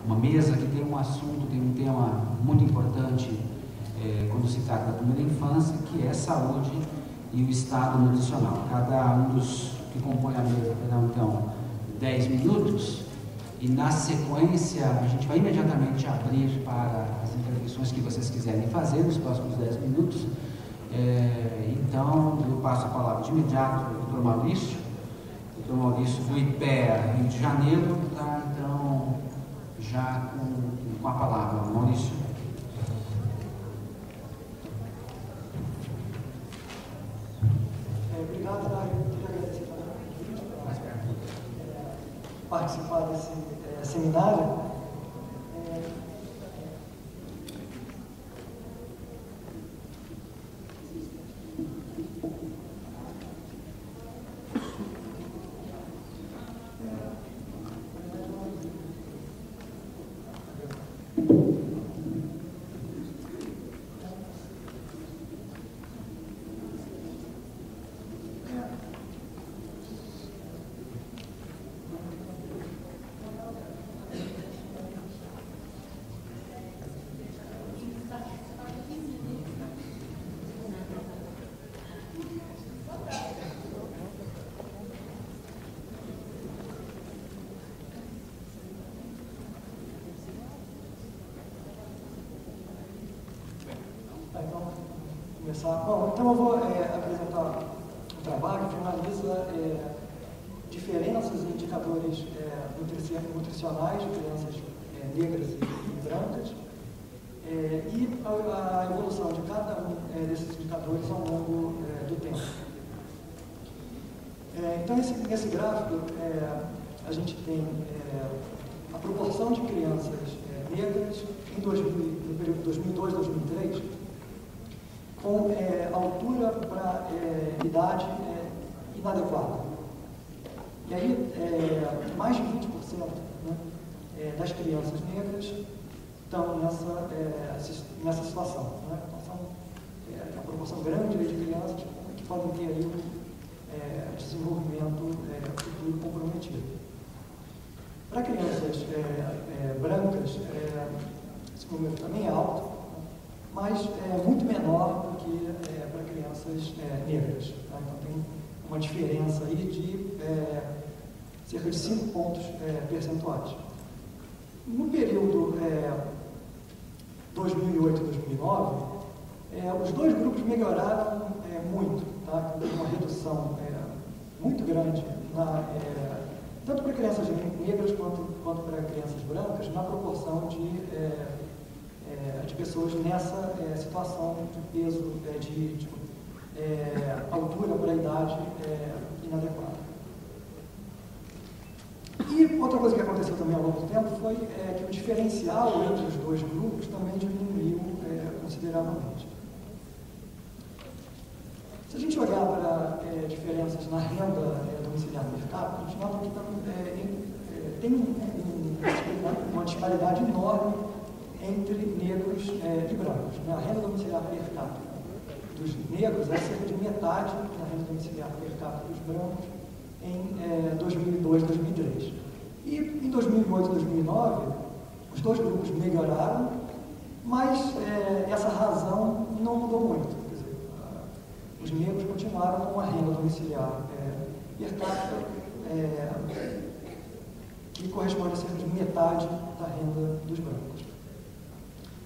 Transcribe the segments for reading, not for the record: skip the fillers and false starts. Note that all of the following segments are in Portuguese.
uma mesa que tem um assunto, tem um tema muito importante quando se trata da primeira infância, que é saúde e o estado nutricional. Cada um dos que compõem a mesa terá então 10 minutos e na sequência a gente vai imediatamente abrir para as intervenções que vocês quiserem fazer nos próximos 10 minutos. Então eu passo a palavra de imediato ao Dr. Maurício. Dr. Maurício do IPEA, Rio de Janeiro, está então já com a palavra. Maurício. Obrigado, Mário. Eu queria agradecer também o convite para participar desse seminário. Bom, então eu vou apresentar um trabalho que analisa diferenças em indicadores nutricionais de crianças negras e brancas e a evolução de cada um desses indicadores ao longo do tempo. Então, nesse gráfico, a gente tem a proporção de crianças negras no período 2002-2003, com altura para idade inadequada. E aí, mais de 20%, né, das crianças negras estão nessa situação. Né? Então, uma proporção grande de crianças que podem ter aí desenvolvimento futuro comprometido. Para crianças brancas, esse número também é alto, mas muito menor do que para crianças negras. Tá? Então tem uma diferença aí de cerca de 5 pontos percentuais. No período 2008-2009, os dois grupos melhoraram muito, tá? Com uma redução muito grande, tanto para crianças negras quanto para crianças brancas, na proporção de pessoas nessa situação de peso, de altura para a idade inadequada. E outra coisa que aconteceu também ao longo do tempo foi que o diferencial entre os dois grupos também diminuiu consideravelmente. Se a gente olhar para diferenças na renda domiciliar per capita, a gente nota que tem uma disparidade enorme entre negros e brancos. Né? A renda domiciliar per capita dos negros é cerca de metade da renda domiciliar per capita dos brancos em 2002, 2003. E em 2008, 2009, os dois grupos melhoraram, mas essa razão não mudou muito. Quer dizer, os negros continuaram com uma renda domiciliar per capita que corresponde a cerca de metade da renda dos brancos.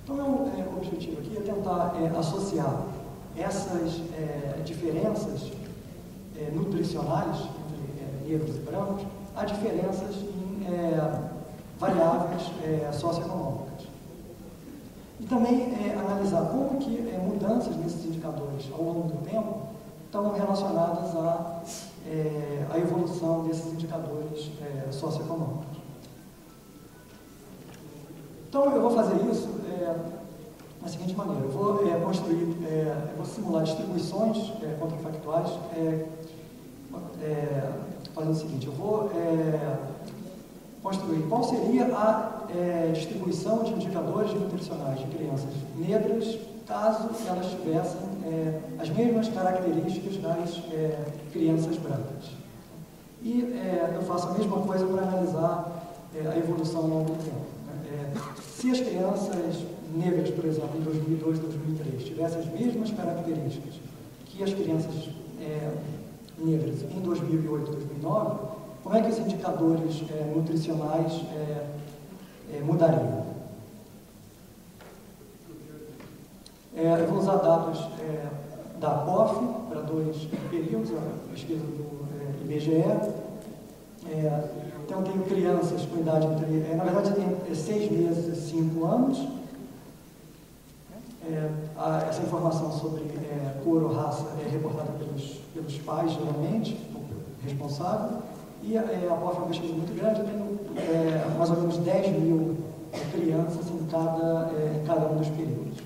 Então, o objetivo aqui é tentar associar essas diferenças nutricionais entre negros e brancos a diferenças em variáveis socioeconômicas. E também analisar como que mudanças nesses indicadores ao longo do tempo estão relacionadas à evolução desses indicadores socioeconômicos. Então, eu vou fazer isso da seguinte maneira: eu vou vou simular distribuições contrafactuais, fazendo o seguinte: eu vou construir qual seria a distribuição de indicadores nutricionais de crianças negras, caso elas tivessem as mesmas características das crianças brancas. E eu faço a mesma coisa para analisar a evolução ao longo do tempo. se as crianças negras, por exemplo, em 2002 e 2003, tivessem as mesmas características que as crianças negras em 2008 e 2009, como é que os indicadores nutricionais mudariam? Eu vou usar dados da APOF para 2 períodos, a pesquisa do IBGE. Então, eu tenho crianças com idade entre, na verdade, tem 6 meses e 5 anos. Essa informação sobre cor ou raça é reportada pelos pais, geralmente, responsável. E a APOF é uma pesquisa muito grande, eu tenho mais ou menos 10 mil crianças em cada um dos períodos.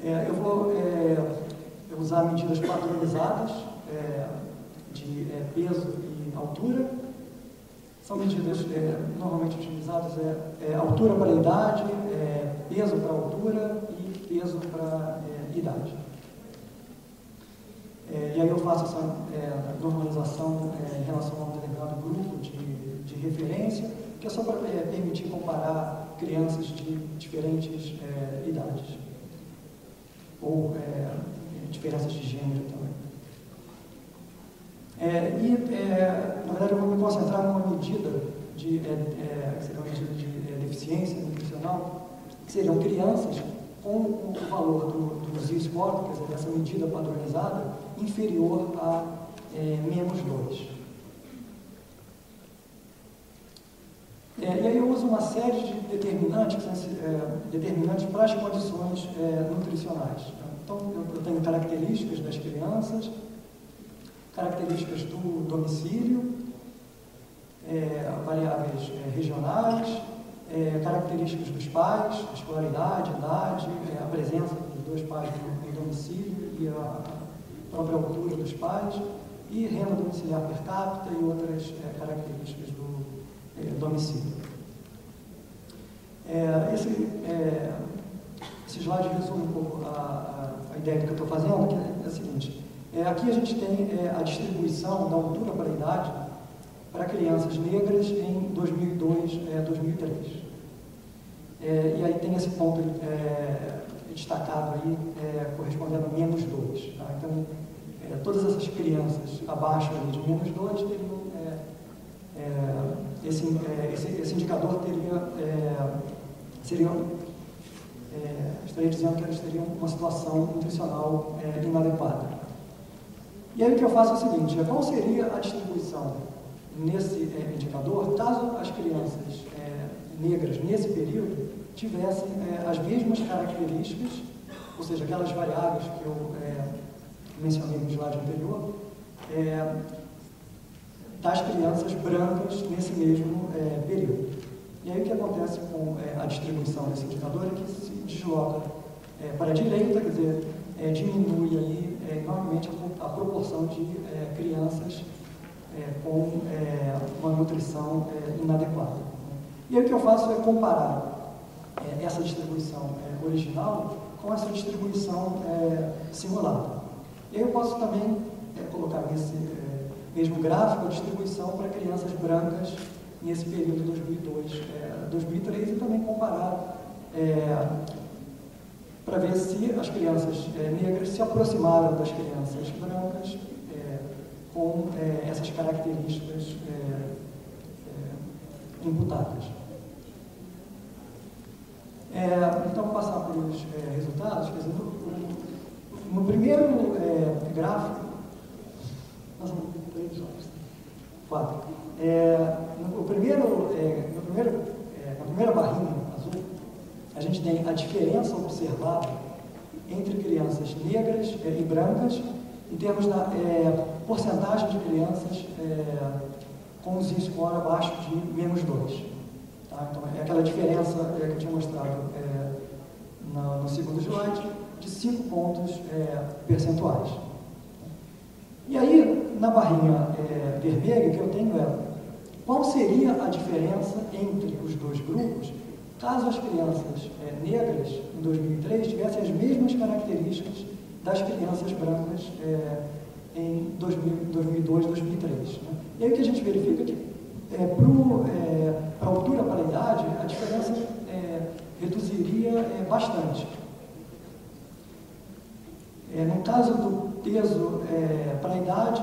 Eu vou usar medidas padronizadas de peso e altura. São medidas normalmente utilizadas altura para idade, peso para altura e peso para idade. E aí eu faço essa normalização em relação a um determinado grupo de referência, que é só para permitir comparar crianças de diferentes idades, ou diferenças de gênero também. Na verdade, eu vou me concentrar numa medida que seria uma medida de deficiência nutricional, que seriam crianças com o valor do Z-score, quer dizer, dessa medida padronizada, inferior a -2. E aí eu uso uma série de determinantes, determinantes para as condições nutricionais. Então, eu tenho características das crianças, características do domicílio, variáveis regionais, características dos pais, escolaridade, idade, a presença dos 2 pais no domicílio e a própria altura dos pais, e renda domiciliar per capita e outras características do domicílio. Esse slide resume um pouco a ideia do que eu estou fazendo, que é a seguinte. Aqui a gente tem a distribuição da altura para a idade para crianças negras em 2002 e 2003. E aí tem esse ponto destacado aí, correspondendo a -2. Tá? Então, todas essas crianças abaixo ali de -2 teriam, esse indicador estaria dizendo que eles teriam uma situação nutricional inadequada. E aí o que eu faço é o seguinte, qual seria a distribuição nesse indicador, caso as crianças negras nesse período tivessem as mesmas características, ou seja, aquelas variáveis que eu mencionei no slide anterior, das crianças brancas nesse mesmo período. E aí o que acontece com a distribuição desse indicador é que se desloca para a direita, quer dizer, diminui aí enormemente a proporção de crianças com uma nutrição inadequada. E aí o que eu faço é comparar essa distribuição original com essa distribuição simulada. E aí eu posso também colocar nesse mesmo gráfico a distribuição para crianças brancas nesse período 2002, 2003 e também comparar para ver se as crianças negras se aproximaram das crianças brancas com essas características imputadas. Então, vou passar pelos resultados. Quer dizer, no primeiro gráfico, nós vamos ter 3 horas, 4. Na primeira barrinha azul, a gente tem a diferença observada entre crianças negras e brancas em termos da porcentagem de crianças com o Z-score abaixo de -2. Tá? Então, é aquela diferença que eu tinha mostrado no segundo slide, de 5 pontos percentuais. E aí, na barrinha vermelha, o que eu tenho qual seria a diferença entre os 2 grupos caso as crianças negras, em 2003, tivessem as mesmas características das crianças brancas em 2002, 2003. Né? E aí o que a gente verifica é que para a altura bastante. No caso do peso para a idade,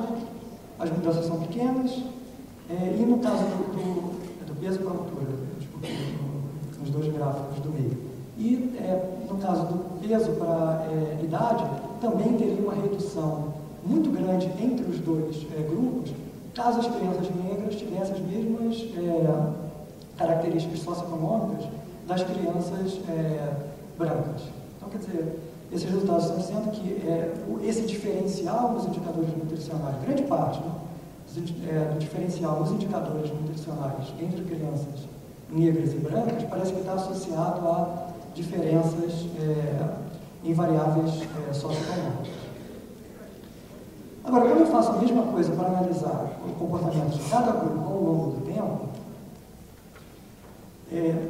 as mudanças são pequenas, e no caso do peso para a altura, nos dois gráficos do meio. E no caso do peso para a idade, também teria uma redução muito grande entre os dois grupos, caso as crianças negras tivessem as mesmas características socioeconômicas das crianças brancas. Então, quer dizer, esses resultados estão dizendo que esse diferencial nos indicadores nutricionais, grande parte, né, do diferencial nos indicadores nutricionais entre crianças negras e brancas, parece que está associado a diferenças em variáveis socioeconômicas. Agora, quando eu faço a mesma coisa para analisar o comportamento de cada grupo ao longo do tempo,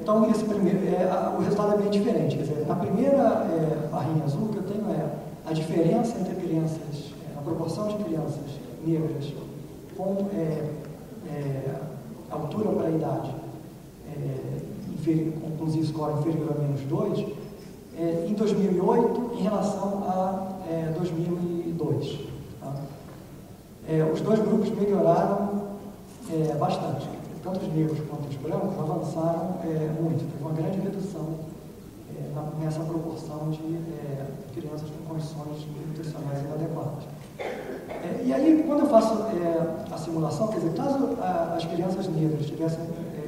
então o resultado é bem diferente. Quer dizer, na primeira barrinha azul que eu tenho a diferença entre crianças, a proporção de crianças negras com altura para a idade, com Z-score inferior a -2, em 2008 em relação a 2002. Tá? Os dois grupos melhoraram bastante. Tanto os negros quanto os brancos avançaram muito. Teve uma grande redução nessa proporção de crianças com condições nutricionais inadequadas. E aí, quando eu faço a simulação, quer dizer, caso as crianças negras tivessem,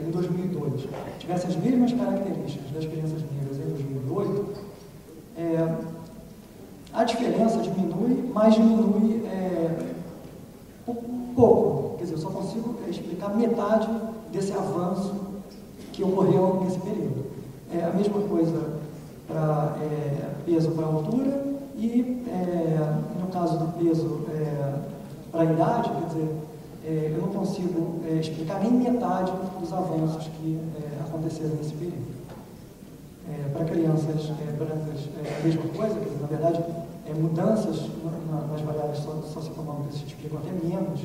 em 2002, tivessem as mesmas características das crianças negras em 2008, a diferença diminui, mas diminui pouco. Quer dizer, eu só consigo explicar metade desse avanço que ocorreu nesse período. A mesma coisa para peso para altura e, no caso do peso para a idade, quer dizer, eu não consigo explicar nem metade dos avanços que aconteceram nesse período. Para crianças brancas, a mesma coisa, quer dizer, na verdade, mudanças nas variáveis socioeconômicas se explicam até menos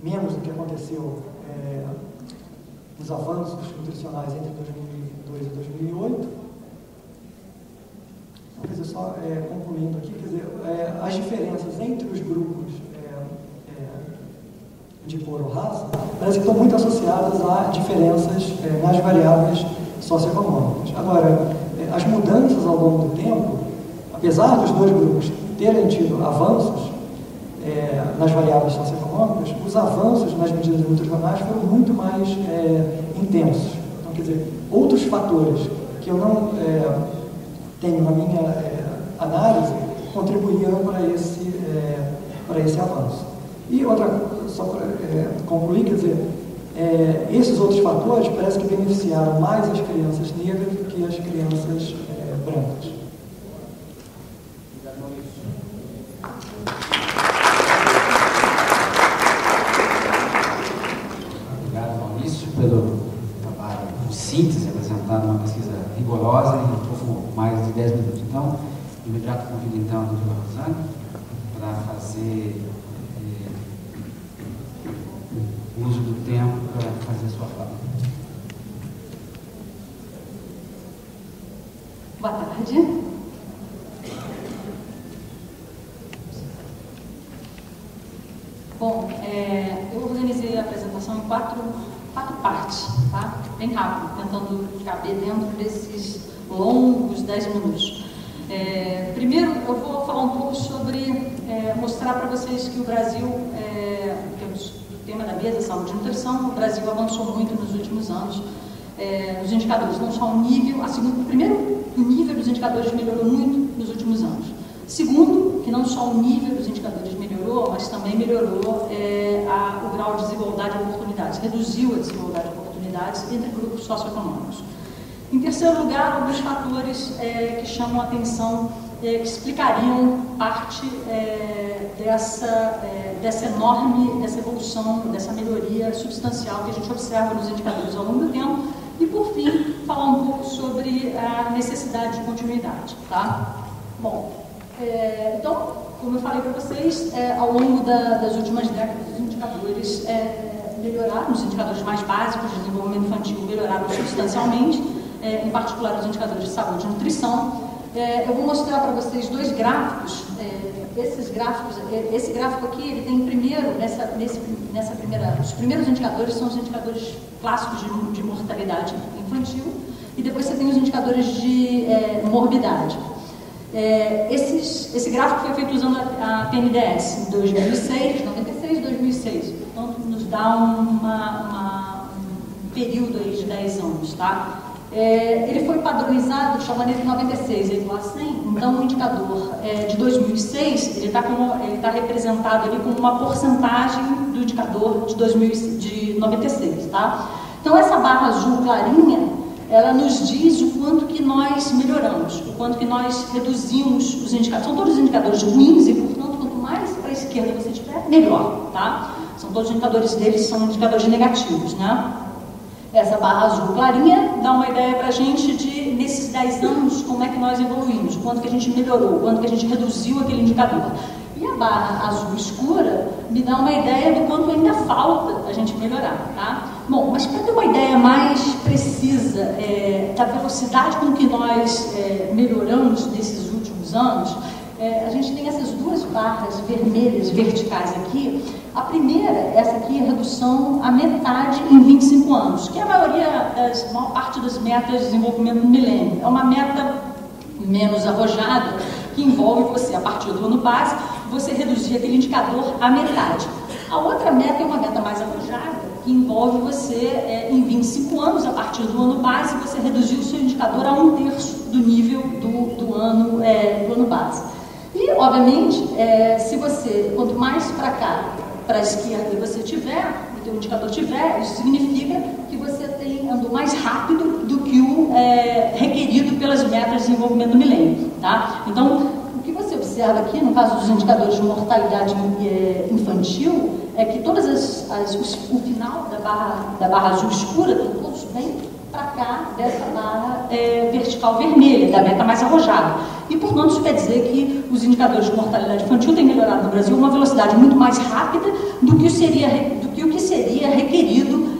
menos do que aconteceu nos avanços nutricionais entre 2002 e 2008. Então, quer dizer, só concluindo aqui, quer dizer, as diferenças entre os grupos de cor ou raça parece que estão muito associadas a diferenças nas variáveis socioeconômicas. Agora, as mudanças ao longo do tempo, apesar dos dois grupos terem tido avanços nas variáveis socioeconômicas, os avanços nas medidas nutricionais foram muito mais intensos. Então, quer dizer, outros fatores que eu não tenho na minha análise contribuíram para esse avanço. E outra, só para concluir, quer dizer, esses outros fatores parece que beneficiaram mais as crianças negras do que as crianças brancas. Obrigado, Maurício, pelo trabalho de síntese apresentado numa pesquisa rigorosa em pouco mais de 10 minutos. Então, de imediato convido então a doutora Rosane para fazer uso do tempo para fazer a sua fala. Boa tarde. Bom, eu organizei a apresentação em quatro partes, tá? Bem rápido, tentando caber dentro desses longos 10 minutos. Primeiro, eu vou falar um pouco sobre, mostrar para vocês que o Brasil, temos o tema da mesa, saúde e nutrição, o Brasil avançou muito nos últimos anos. Os indicadores, não só o nível, primeiro, o nível dos indicadores melhorou muito nos últimos anos. Segundo, que não só o nível dos indicadores melhorou, mas também melhorou o grau de desigualdade de oportunidades, reduziu a desigualdade de oportunidades entre grupos socioeconômicos. Em terceiro lugar, alguns fatores que chamam a atenção, que explicariam parte dessa evolução, dessa melhoria substancial que a gente observa nos indicadores ao longo do tempo. E, por fim, falar um pouco sobre a necessidade de continuidade. Tá? Bom, então, como eu falei para vocês, ao longo das últimas décadas, os indicadores melhoraram, os indicadores mais básicos de desenvolvimento infantil melhoraram substancialmente, em particular os indicadores de saúde e nutrição. Eu vou mostrar para vocês dois gráficos. Esse gráfico aqui, ele tem primeiro, os primeiros indicadores são os indicadores clássicos de mortalidade infantil, e depois você tem os indicadores de morbidade. Esse gráfico foi feito usando a PNDS em 2006, 96 e 2006, portanto nos dá um período aí de 10 anos, tá? Ele foi padronizado de maneira que 96 é igual a 100, então o indicador de 2006, ele está representado ali como uma porcentagem do indicador de 96, tá? Então essa barra azul clarinha, ela nos diz o quanto que nós melhoramos, o quanto que nós reduzimos os indicadores. São todos indicadores ruins e, portanto, quanto mais para a esquerda você tiver, melhor, tá? São todos os indicadores deles, são indicadores negativos, né? Essa barra azul clarinha dá uma ideia para a gente de, nesses 10 anos, como é que nós evoluímos, o quanto que a gente melhorou, o quanto que a gente reduziu aquele indicador. E a barra azul escura me dá uma ideia do quanto ainda falta a gente melhorar, tá? Bom, mas para ter uma ideia mais precisa da velocidade com que nós melhoramos nesses últimos anos, a gente tem essas duas barras vermelhas verticais aqui. A primeira, essa aqui, é a redução à metade em 25 anos, que é a maior parte das metas de desenvolvimento do milênio. É uma meta menos arrojada, que envolve você, a partir do ano base, você reduzir aquele indicador à metade. A outra meta é uma meta mais arrojada, que envolve você, em 25 anos, a partir do ano base, você reduzir o seu indicador a 1/3 do nível do ano base. E, obviamente, se você, quanto mais para cá, para a esquerda você tiver, o teu indicador tiver, isso significa que você andou mais rápido do que o requerido pelas metas de desenvolvimento do milênio, tá? Então, o que você observa aqui, no caso dos indicadores de mortalidade infantil, é que o final da barra azul escura estão todos bem para cá dessa barra vertical vermelha, da meta mais arrojada. E, portanto, isso quer dizer que os indicadores de mortalidade infantil têm melhorado no Brasil a uma velocidade muito mais rápida do que o que seria requerido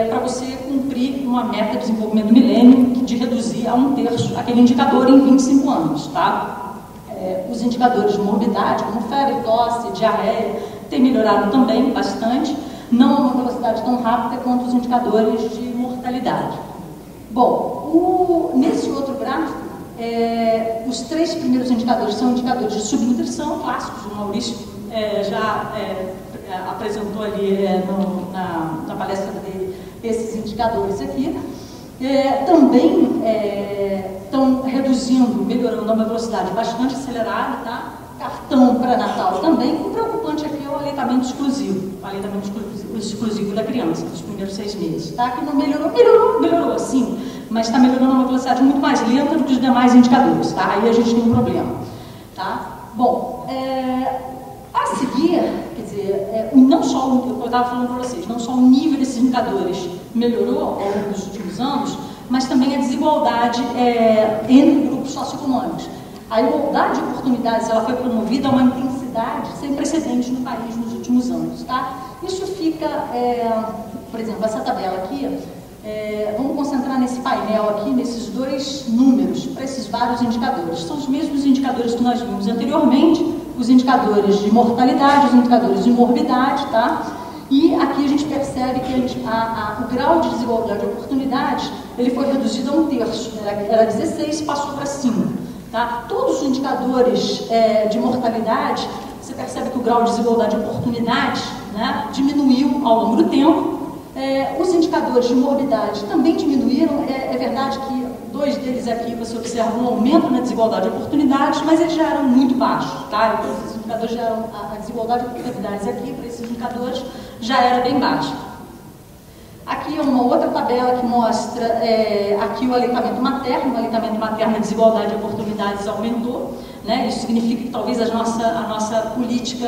para você cumprir uma meta de desenvolvimento do milênio de reduzir a 1/3 aquele indicador em 25 anos, tá? Os indicadores de morbidade, como febre, tosse, diarreia, têm melhorado também bastante, não a uma velocidade tão rápida quanto os indicadores de mortalidade. Bom, nesse outro gráfico, os 3 primeiros indicadores são indicadores de subnutrição, clássicos, o Maurício já apresentou ali na palestra dele esses indicadores aqui. Também estão reduzindo, melhorando a uma velocidade bastante acelerada, tá? Cartão pré-natal também. O preocupante aqui é o aleitamento exclusivo da criança, dos primeiros 6 meses, tá? Que não melhorou sim, mas está melhorando a uma velocidade muito mais lenta do que os demais indicadores, tá? Aí a gente tem um problema, tá? Bom, a seguir, quer dizer, não só o que eu estava falando para vocês, não só o nível desses indicadores melhorou ao longo dos últimos anos, mas também a desigualdade entre grupos socioeconômicos. A igualdade de oportunidades, ela foi promovida a uma intensidade sem precedentes no país nos últimos anos, tá? Isso fica, por exemplo, essa tabela aqui, vamos concentrar nesse painel aqui, nesses 2 números, para esses vários indicadores. São os mesmos indicadores que nós vimos anteriormente, os indicadores de mortalidade, os indicadores de morbidade, tá? E aqui a gente percebe que o grau de desigualdade de oportunidades, ele foi reduzido a 1/3, era 16, passou para 5. Tá? Todos os indicadores de mortalidade, você percebe que o grau de desigualdade de oportunidades, né, diminuiu ao longo do tempo. Os indicadores de morbidade também diminuíram. É verdade que 2 deles aqui você observa um aumento na desigualdade de oportunidades, mas eles já eram muito baixos. Tá? Então, esses indicadores já eram, a desigualdade de oportunidades aqui, para esses indicadores, já era bem baixa. Aqui é uma outra tabela que mostra aqui o aleitamento materno. O aleitamento materno, a desigualdade de oportunidades aumentou, né? Isso significa que talvez a nossa política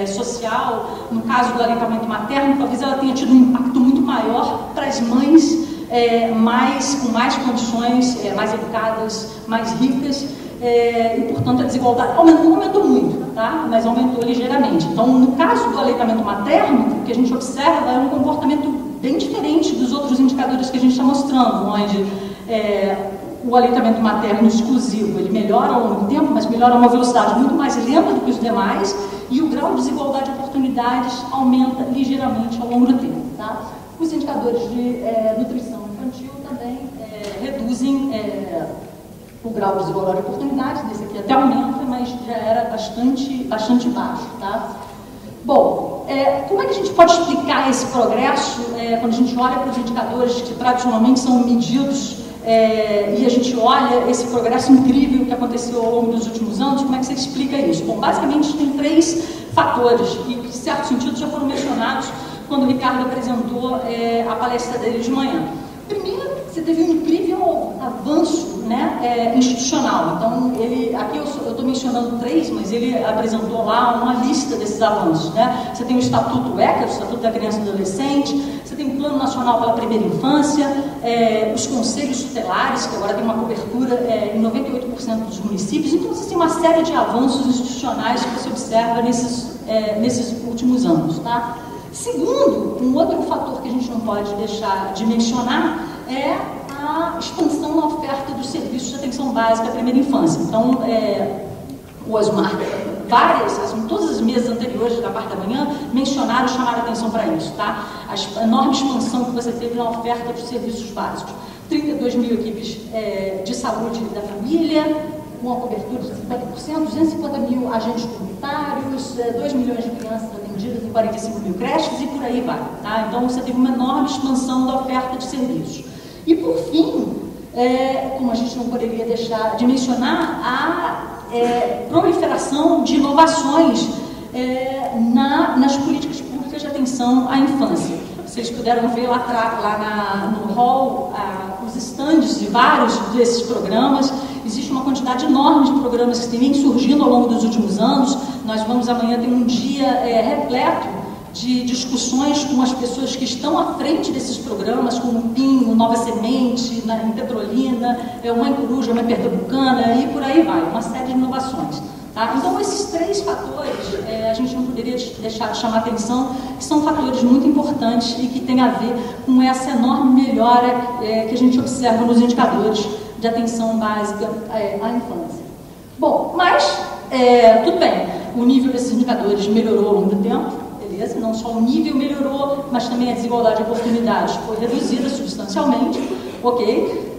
social, no caso do aleitamento materno, talvez ela tenha tido um impacto muito maior para as mães com mais condições, mais educadas, mais ricas, e portanto a desigualdade aumentou muito. tá? Mas aumentou ligeiramente. Então, no caso do aleitamento materno, o que a gente observa é um comportamento bem diferente dos outros indicadores que a gente está mostrando, onde o aleitamento materno exclusivo, ele melhora ao longo do tempo, mas melhora a uma velocidade muito mais lenta do que os demais, e o grau de desigualdade de oportunidades aumenta ligeiramente ao longo do tempo, tá? Os indicadores de nutrição infantil também reduzem o grau de desigualdade de oportunidades, desse aqui até aumenta, mas já era bastante baixo, tá? Bom, como é que a gente pode explicar esse progresso quando a gente olha para os indicadores que tradicionalmente são medidos e a gente olha esse progresso incrível que aconteceu ao longo dos últimos anos? Como é que você explica isso? Bom, basicamente tem 3 fatores e que, em certo sentido, já foram mencionados quando o Ricardo apresentou a palestra dele de manhã. Primeiro, você teve um incrível avanço, né, institucional. Então, aqui eu estou mencionando 3, mas ele apresentou lá uma lista desses avanços, né? Você tem o Estatuto ECA, o Estatuto da Criança e Adolescente, você tem o Plano Nacional pela Primeira Infância, os Conselhos Tutelares, que agora tem uma cobertura em 98% dos municípios. Então, você tem uma série de avanços institucionais que você observa nesses últimos anos, tá? Segundo, um outro fator que a gente não pode deixar de mencionar é a expansão na oferta dos serviços de atenção básica à primeira infância. Então, o Osmar, todas as mesas anteriores da parte da manhã mencionaram e chamaram a atenção para isso, tá? A enorme expansão que você teve na oferta dos serviços básicos. 32 mil equipes de saúde da família, com uma cobertura de 50%, 250 mil agentes comunitários, 2 milhões de crianças atendidas em 45 mil creches e por aí vai, tá? Então, você teve uma enorme expansão da oferta de serviços. E, por fim, como a gente não poderia deixar de mencionar, a proliferação de inovações nas políticas públicas de atenção à infância. Vocês puderam ver lá no hall os estandes de vários desses programas. Existe uma quantidade enorme de programas que vêm surgindo ao longo dos últimos anos. Nós vamos amanhã ter um dia repleto de discussões com as pessoas que estão à frente desses programas, como o PIN, o Nova Semente, em Petrolina, o Mãe Coruja, Mãe Pernambucana e por aí vai, uma série de inovações. Tá? Então, esses 3 fatores, a gente não poderia deixar de chamar atenção, que são fatores muito importantes e que têm a ver com essa enorme melhora que a gente observa nos indicadores de atenção básica à infância. Bom, mas, tudo bem, o nível desses indicadores melhorou ao longo do tempo, beleza? Não só o nível melhorou, mas também a desigualdade de oportunidades foi reduzida substancialmente, ok?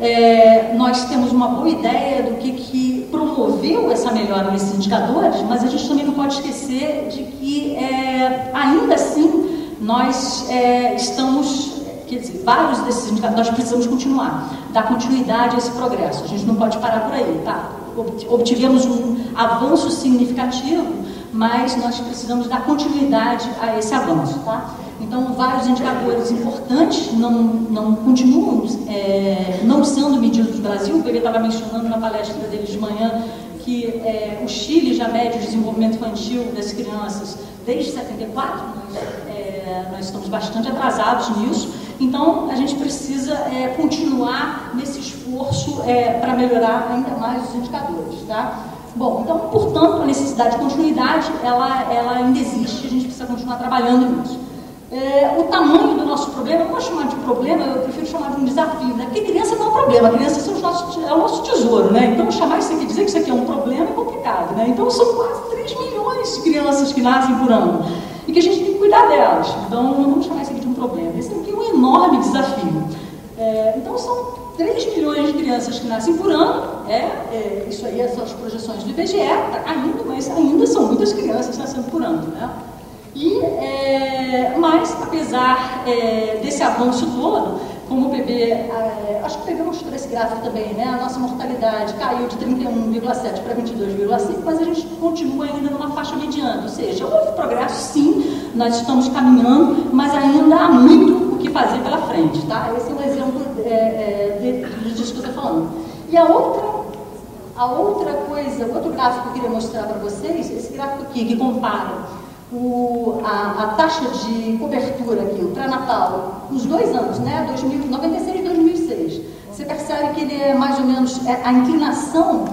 Nós temos uma boa ideia do que promoveu essa melhora nesses indicadores, mas a gente também não pode esquecer de que, ainda assim, nós estamos... Quer dizer, vários desses indicadores, nós precisamos continuar, dar continuidade a esse progresso. A gente não pode parar por aí, tá? Obtivemos um avanço significativo, mas nós precisamos dar continuidade a esse avanço, tá? Então, vários indicadores importantes não continuam não sendo medidos no Brasil. O Bebê estava mencionando na palestra dele de manhã que o Chile já mede o desenvolvimento infantil das crianças desde 74, nós estamos bastante atrasados nisso. Então, a gente precisa continuar nesse esforço para melhorar ainda mais os indicadores, tá? Bom, então, portanto, a necessidade de continuidade, ela ainda existe, a gente precisa continuar trabalhando nisso. O tamanho do nosso problema, eu não vou chamar de problema, eu prefiro chamar de um desafio, né? Porque criança não é um problema, criança é o nosso tesouro, né? Então, chamar isso aqui, dizer que isso aqui é um problema é complicado, né? Então, são quase 3 milhões de crianças que nascem por ano e que a gente tem que cuidar delas. Então, não vamos chamar isso aqui de um problema. Esse aqui é um enorme desafio. Então, são 3 milhões de crianças que nascem por ano, isso aí são as projeções do IBGE, está caindo, mas ainda são muitas crianças nascendo por ano, né? Mas, apesar desse avanço todo, como o PB, acho que o PB mostrou esse gráfico também, né? A nossa mortalidade caiu de 31,7 para 22,5, mas a gente continua ainda numa faixa mediana, ou seja, houve progresso sim, nós estamos caminhando, mas ainda há muito o que fazer pela frente, tá? Esse é um exemplo disso que eu estou falando. E a outra coisa, o outro gráfico que eu queria mostrar para vocês, esse gráfico aqui, que compara a taxa de cobertura aqui, o pré-natal, os 2 anos, né, 96 e 2006, você percebe que ele é mais ou menos, a inclinação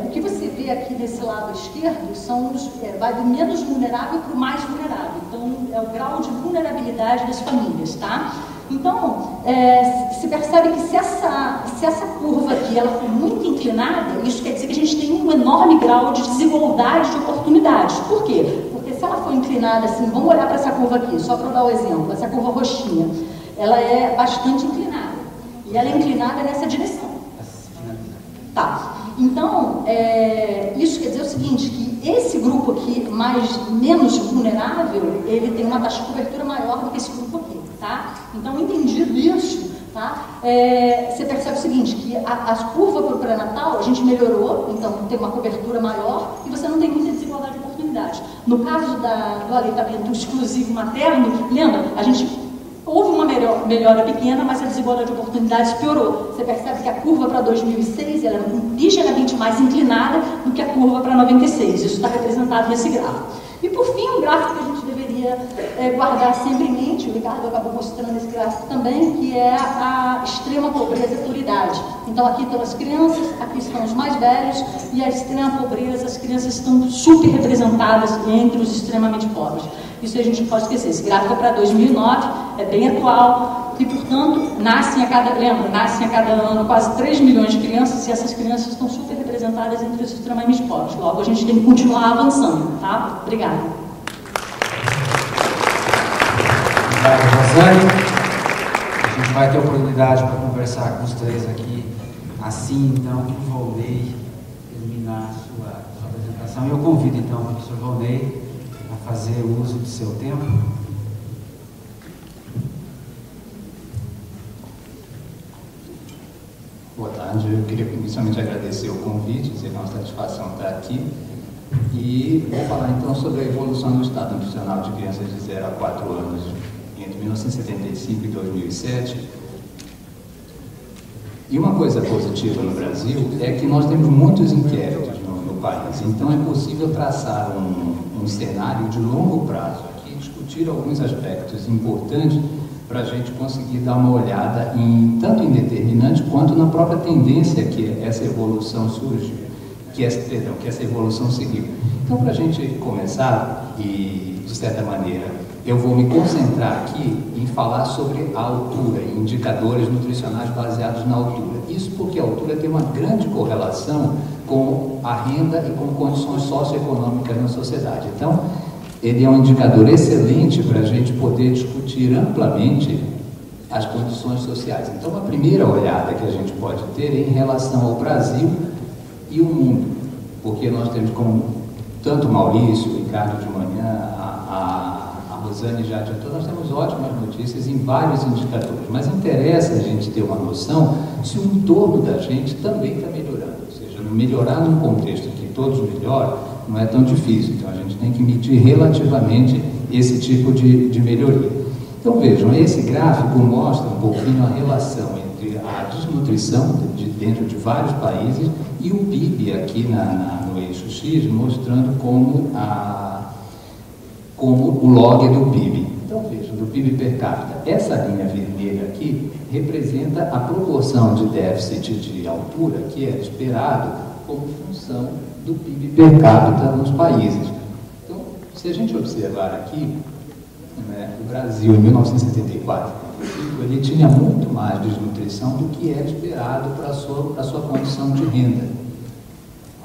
o que você vê aqui nesse lado esquerdo são vai do menos vulnerável para o mais vulnerável. Então, é o grau de vulnerabilidade das famílias, tá? Então, se percebe que se essa curva aqui ela for muito inclinada, isso quer dizer que a gente tem um enorme grau de desigualdade de oportunidades. Por quê? Porque se ela for inclinada assim, vamos olhar para essa curva aqui, só para dar o exemplo, essa curva roxinha, ela é bastante inclinada. E ela é inclinada nessa direção. Tá. Então, isso quer dizer o seguinte, que esse grupo aqui, menos vulnerável, ele tem uma taxa de cobertura maior do que esse grupo aqui, tá? Então, entendido isso, tá? Você percebe o seguinte, que a curva para o pré-natal, a gente melhorou, então tem uma cobertura maior e você não tem muita desigualdade de oportunidades. No caso do aleitamento exclusivo materno, lembra? Houve uma melhora pequena, mas a desigualdade de oportunidades piorou. Você percebe que a curva para 2006 ela é ligeiramente mais inclinada do que a curva para 96. Isso está representado nesse gráfico. E, por fim, um gráfico que a gente deveria guardar sempre em mente, o Ricardo acabou mostrando esse gráfico também, que é a extrema pobreza por idade. Então, aqui estão as crianças, aqui estão os mais velhos, e a extrema pobreza, as crianças estão super representadas entre os extremamente pobres. Isso a gente não pode esquecer. Esse gráfico é para 2009, é bem atual, e, portanto, nascem a cada ano quase 3 milhões de crianças, e essas crianças estão super representadas entre os extremamente pobres. Logo, a gente tem que continuar avançando, tá? Obrigada. Obrigado, Rosane. A gente vai ter oportunidade para conversar com os três aqui, assim, então, que o Volney terminar a sua apresentação. E eu convido, então, o professor Volney a fazer uso do seu tempo. Boa tarde, eu queria inicialmente agradecer o convite, dizer que é uma satisfação estar aqui. E vou falar então sobre a evolução do estado nutricional de crianças de 0 a 4 anos entre 1975 e 2007. E uma coisa positiva no Brasil é que nós temos muitos inquéritos no país, então é possível traçar um cenário de longo prazo aqui, discutir alguns aspectos importantes para a gente conseguir dar uma olhada tanto em determinante quanto na própria tendência que essa evolução surgiu, que essa evolução seguiu. Então, para a gente começar, e de certa maneira, eu vou me concentrar aqui em falar sobre a altura, em indicadores nutricionais baseados na altura. Isso porque a altura tem uma grande correlação com a renda e com condições socioeconômicas na sociedade. Então, ele é um indicador excelente para a gente poder discutir amplamente as condições sociais. Então, a primeira olhada que a gente pode ter é em relação ao Brasil e o mundo, porque nós temos, como tanto o Maurício, o Ricardo de manhã, a Rosane já adiantou, nós temos ótimas notícias em vários indicadores, mas interessa a gente ter uma noção se o entorno da gente também está melhorando, ou seja, melhorar num contexto que todos melhoram não é tão difícil, então a gente tem que medir relativamente esse tipo de melhoria. Então vejam, esse gráfico mostra um pouquinho a relação entre a desnutrição dentro de vários países e o PIB aqui no eixo X, mostrando como o log do PIB. Então vejam, do PIB per capita, essa linha vermelha aqui representa a proporção de déficit de altura que era esperado como função do PIB per capita nos países. Então, se a gente observar aqui, o Brasil, em 1974, ele tinha muito mais desnutrição do que era esperado para a sua condição de renda.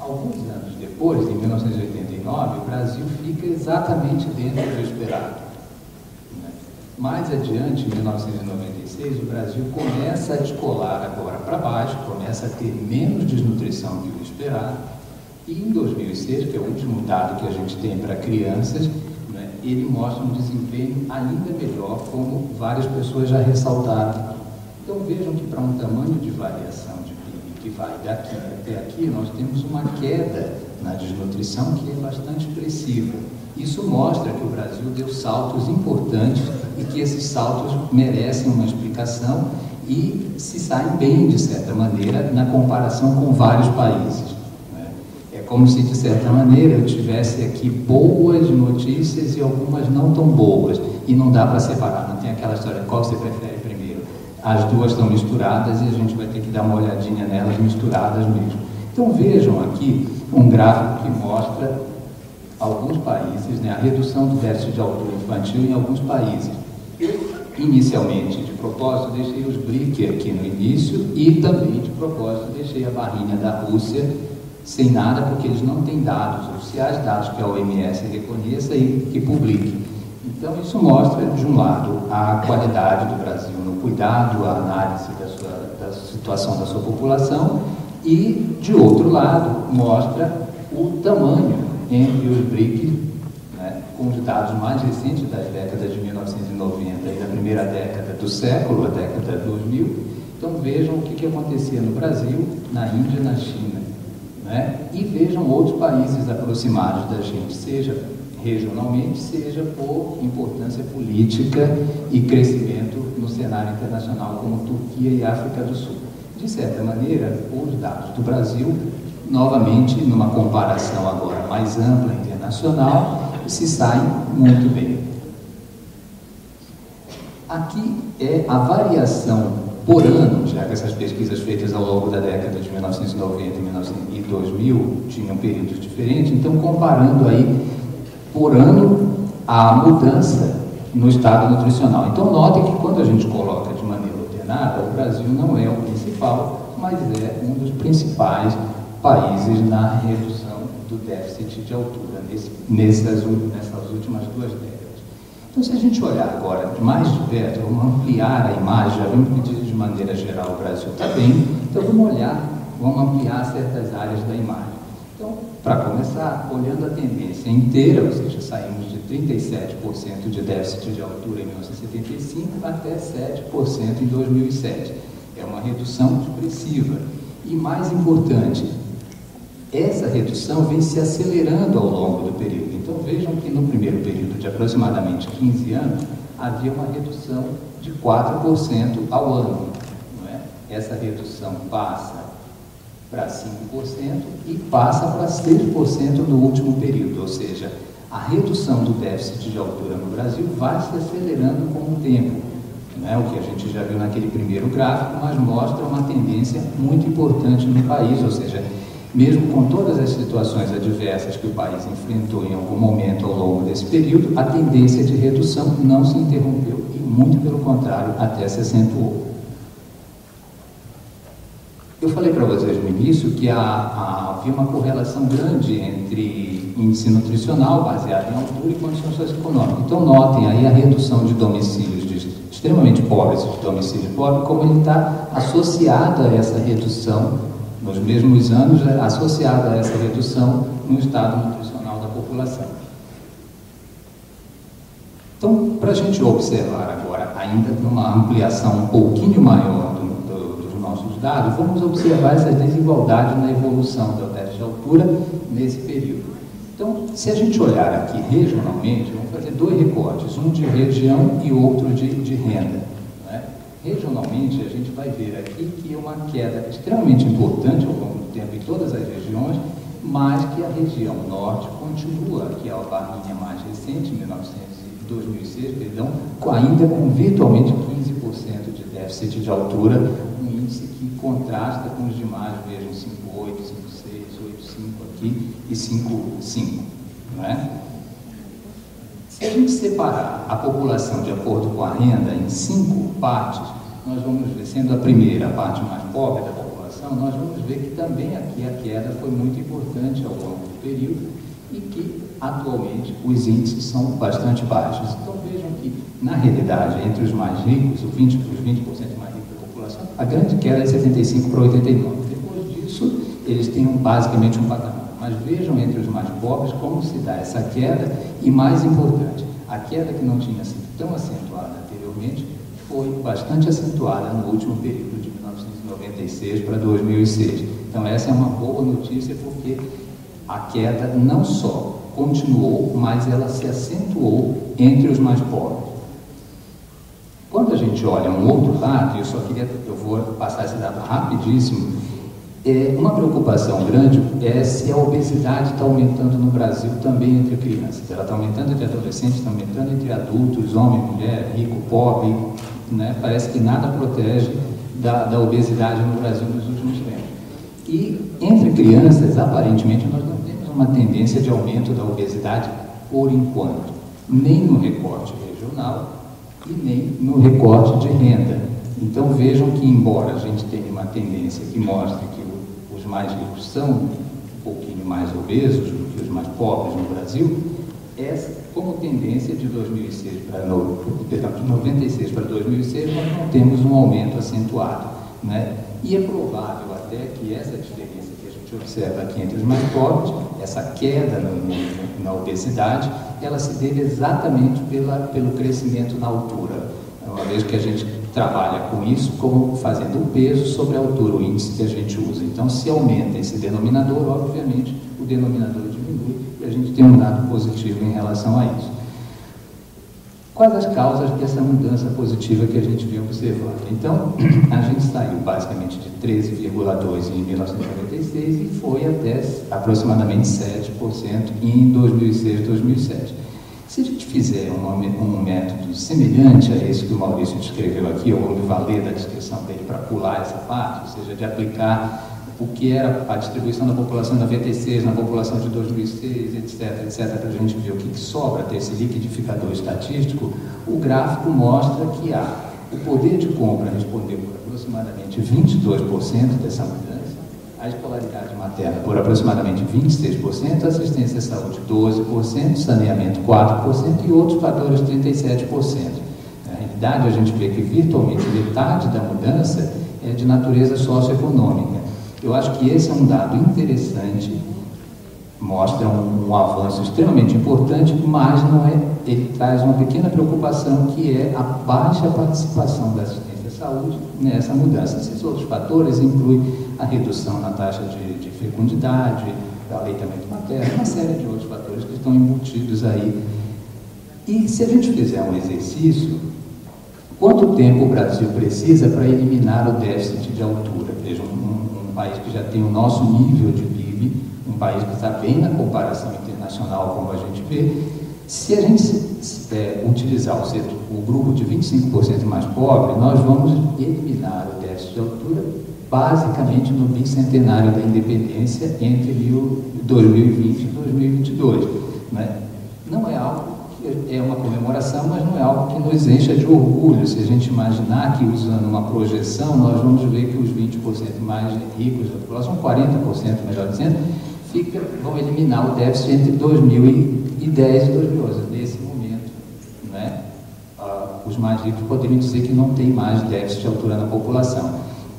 Alguns anos depois, em 1989, o Brasil fica exatamente dentro do esperado. Mais adiante, em 1996, o Brasil começa a descolar agora para baixo, começa a ter menos desnutrição que o esperado, e em 2006, que é o último dado que a gente tem para crianças, ele mostra um desempenho ainda melhor, como várias pessoas já ressaltaram. Então vejam que para um tamanho de variação de PIB que vai daqui até aqui, nós temos uma queda na desnutrição que é bastante expressiva. Isso mostra que o Brasil deu saltos importantes e que esses saltos merecem uma explicação e se saem bem, de certa maneira, na comparação com vários países. Como se, de certa maneira, eu tivesse aqui boas notícias e algumas não tão boas. E não dá para separar, não tem aquela história, qual você prefere primeiro? As duas estão misturadas e a gente vai ter que dar uma olhadinha nelas misturadas mesmo. Então vejam aqui um gráfico que mostra alguns países, né, a redução do déficit de altura infantil em alguns países. Inicialmente, de propósito, deixei os BRIC aqui no início e também, de propósito, deixei a barrinha da Rússia sem nada, porque eles não têm dados oficiais, dados que a OMS reconheça e que publique. Então, isso mostra, de um lado, a qualidade do Brasil no cuidado, a análise da situação da sua população e, de outro lado, mostra o tamanho entre os BRIC, né, com os dados mais recentes das décadas de 1990 e da primeira década do século, a década de 2000. Então, vejam o que acontecia no Brasil, na Índia e na China, né, e vejam outros países aproximados da gente, seja regionalmente, seja por importância política e crescimento no cenário internacional, como Turquia e África do Sul. De certa maneira, os dados do Brasil, novamente, numa comparação agora mais ampla internacional, se saem muito bem. Aqui é a variação por ano, já que essas pesquisas feitas ao longo da década de 1990 e 2000 tinham períodos diferentes, então comparando aí por ano a mudança no estado nutricional. Então notem que quando a gente coloca de maneira ordenada, o Brasil não é o principal, mas é um dos principais países na redução do déficit de altura nessas últimas 2 décadas. Então, se a gente olhar agora mais de perto, vamos ampliar a imagem, já vimos que de maneira geral o Brasil está bem, então vamos ampliar certas áreas da imagem. Então, para começar, olhando a tendência inteira, ou seja, saímos de 37% de déficit de altura em 1975 até 7% em 2007. É uma redução expressiva. E mais importante, essa redução vem se acelerando ao longo do período. Então vejam que no primeiro período de aproximadamente 15 anos, havia uma redução de 4% ao ano. Não é? Essa redução passa para 5% e passa para 6% no último período, ou seja, a redução do déficit de altura no Brasil vai se acelerando com o tempo. Não é o que a gente já viu naquele primeiro gráfico, mas mostra uma tendência muito importante no país, ou seja, mesmo com todas as situações adversas que o país enfrentou em algum momento ao longo desse período, a tendência de redução não se interrompeu e, muito pelo contrário, até se acentuou. Eu falei para vocês no início que havia uma correlação grande entre índice nutricional, baseado em altura, e condições socioeconômicas. Então, notem aí a redução de domicílios extremamente pobres e de domicílio pobre, como ele está associado a essa redução nos mesmos anos, associada a essa redução no estado nutricional da população. Então, para a gente observar agora, ainda numa ampliação um pouquinho maior dos nossos dados, vamos observar essa desigualdade na evolução do déficit de altura nesse período. Então, se a gente olhar aqui regionalmente, vamos fazer 2 recortes, um de região e outro de renda. Regionalmente, a gente vai ver aqui que é uma queda extremamente importante ao longo do tempo em todas as regiões, mas que a região norte continua, que é a barrinha mais recente, 2006, ainda com virtualmente 15% de déficit de altura, um índice que contrasta com os demais, vejam 5,8, 5,6, 8,5 aqui e 5,5, não é? Se a gente separar a população de acordo com a renda em 5 partes, nós vamos ver, sendo a primeira a parte mais pobre da população, nós vamos ver que também aqui a queda foi muito importante ao longo do período e que atualmente os índices são bastante baixos. Então vejam que, na realidade, entre os mais ricos, os 20% mais ricos da população, a grande queda é de 75 para 89. Depois disso, eles têm basicamente um patamar. Mas vejam entre os mais pobres como se dá essa queda e, mais importante, a queda que não tinha sido tão acentuada anteriormente foi bastante acentuada no último período de 1996 para 2006. Então essa é uma boa notícia porque a queda não só continuou, mas ela se acentuou entre os mais pobres. Quando a gente olha um outro dado, eu vou passar esse dado rapidíssimo. Uma preocupação grande é se a obesidade está aumentando no Brasil também entre crianças. Ela está aumentando entre adolescentes, está aumentando entre adultos, homem, mulher, rico, pobre, né? Parece que nada protege da obesidade no Brasil nos últimos tempos. E entre crianças, aparentemente, nós não temos uma tendência de aumento da obesidade por enquanto, nem no recorte regional e nem no recorte de renda. Então vejam que, embora a gente tenha uma tendência que mostre que os mais ricos são um pouquinho mais obesos do que os mais pobres no Brasil, essa, como tendência de 2006 para de 96 para 2006, nós não temos um aumento acentuado, né? E é provável até que essa diferença que a gente observa aqui entre os mais pobres, essa queda na obesidade, ela se deve exatamente pelo crescimento na altura, uma vez que a gente trabalha com isso como fazendo o peso sobre a altura, o índice que a gente usa. Então, se aumenta esse denominador, obviamente, o denominador diminui e a gente tem um dado positivo em relação a isso. Quais as causas dessa mudança positiva que a gente vem observando? Então, a gente saiu basicamente de 13,2% em 1996 e foi até aproximadamente 7% em 2006, 2007. Se a gente fizer um método semelhante a esse que o Maurício descreveu aqui, eu vou me valer da descrição dele para pular essa parte, ou seja, de aplicar o que era a distribuição da população em 96, na população de 2006, etc., para a gente ver o que sobra, ter esse liquidificador estatístico, o gráfico mostra que o poder de compra respondeu por aproximadamente 22% dessa mudança, a escolaridade materna por aproximadamente 26%, assistência à saúde 12%, saneamento 4% e outros fatores 37%. Na realidade, a gente vê que virtualmente metade da mudança é de natureza socioeconômica. Eu acho que esse é um dado interessante, mostra um avanço extremamente importante, mas ele traz uma pequena preocupação, que é a baixa participação da assistência à saúde nessa mudança. Esses outros fatores incluem a redução na taxa de fecundidade, do aleitamento materno, uma série de outros fatores que estão embutidos aí. E se a gente fizer um exercício, quanto tempo o Brasil precisa para eliminar o déficit de altura? Vejam, um país que já tem o nosso nível de PIB, um país que está bem na comparação internacional, como a gente vê. Se a gente utilizar o grupo de 25% mais pobre, nós vamos eliminar o déficit de altura basicamente no bicentenário da independência entre 2020 e 2022. Né? Não é algo que é uma comemoração, mas não é algo que nos encha de orgulho. Se a gente imaginar que, usando uma projeção, nós vamos ver que os 20% mais ricos da população, 40%, melhor dizendo, vão eliminar o déficit entre 2010 e 2011. Nesse momento, né, os mais ricos poderiam dizer que não tem mais déficit de altura na população.